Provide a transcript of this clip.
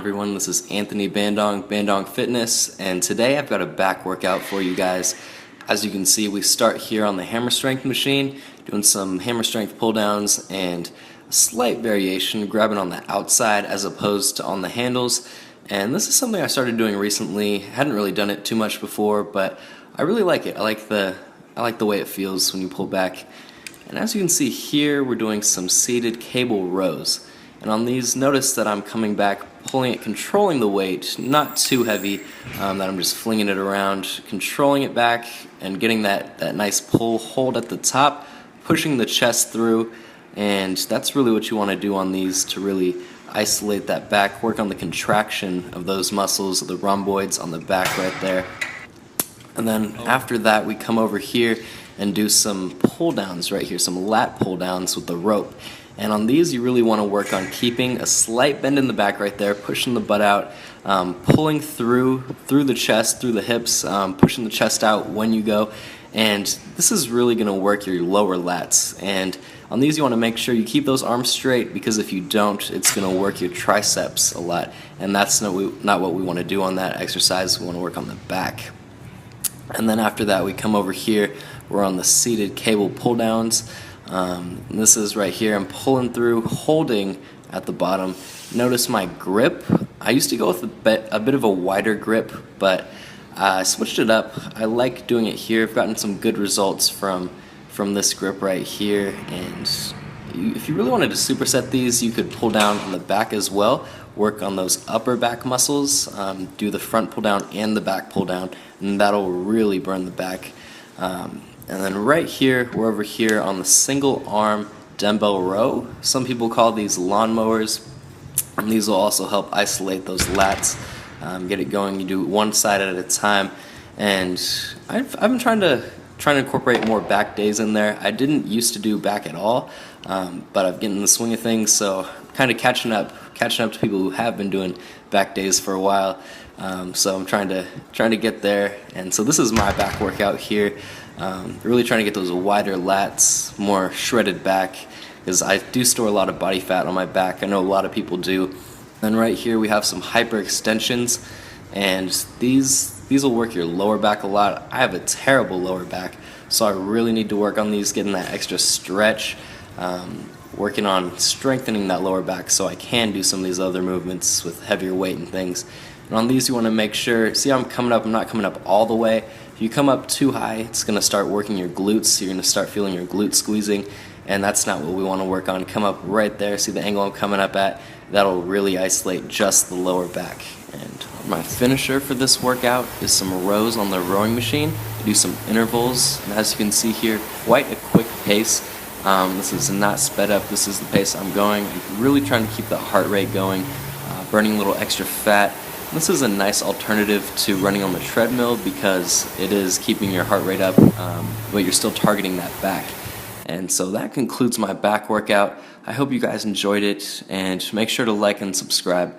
everyone? This is Anthony Bandong Fitness, and today I've got a back workout for you guys. As you can see, we start here on the hammer strength machine, doing some hammer strength pull downs and a slight variation, grabbing on the outside as opposed to on the handles. And this is something I started doing recently. Hadn't really done it too much before, but I really like it. I like the way it feels when you pull back. And as you can see here, we're doing some seated cable rows. And on these, notice that I'm coming back, pulling it, controlling the weight, not too heavy, that I'm just flinging it around, controlling it back, and getting that nice pull hold at the top, pushing the chest through, and that's really what you want to do on these to really isolate that back, work on the contraction of those muscles, the rhomboids on the back right there. And then after that, we come over here and do some pull downs right here, some lat pull downs with the rope. And on these, you really want to work on keeping a slight bend in the back right there, pushing the butt out, pulling through the chest, through the hips, pushing the chest out when you go. And this is really going to work your lower lats. And on these, you want to make sure you keep those arms straight, because if you don't, it's going to work your triceps a lot. And that's not what we want to do on that exercise. We want to work on the back. And then after that, we come over here. We're on the seated cable pull downs. This is right here. I'm pulling through, holding at the bottom. Notice my grip. I used to go with a bit of a wider grip, but I switched it up. I like doing it here. I've gotten some good results from this grip right here. And if you really wanted to superset these, you could pull down on the back as well. Work on those upper back muscles. Do the front pull down and the back pull down, and that'll really burn the back. And then right here, we're over here on the single arm dumbbell row. Some people call these lawnmowers, and these will also help isolate those lats, get it going. You do one side at a time, and I've been trying to incorporate more back days in there. I didn't used to do back at all, but I've gotten in the swing of things, so kind of catching up to people who have been doing back days for a while. So I'm trying to get there, and so this is my back workout here. Really trying to get those wider lats, more shredded back, because I do store a lot of body fat on my back. I know a lot of people do. Then right here we have some hyper extensions, and these will work your lower back a lot. I have a terrible lower back, so I really need to work on these, getting that extra stretch, working on strengthening that lower back so I can do some of these other movements with heavier weight and things. And on these, you want to make sure, see how I'm coming up, I'm not coming up all the way. If you come up too high, it's going to start working your glutes. You're going to start feeling your glutes squeezing, and that's not what we want to work on. Come up right there, see the angle I'm coming up at? That'll really isolate just the lower back. And my finisher for this workout is some rows on the rowing machine. I do some intervals, and as you can see here, quite a quick pace. This is not sped up, this is the pace I'm going. I'm really trying to keep the heart rate going, burning a little extra fat. This is a nice alternative to running on the treadmill, because it is keeping your heart rate up, but you're still targeting that back. And so that concludes my back workout. I hope you guys enjoyed it, and make sure to like and subscribe.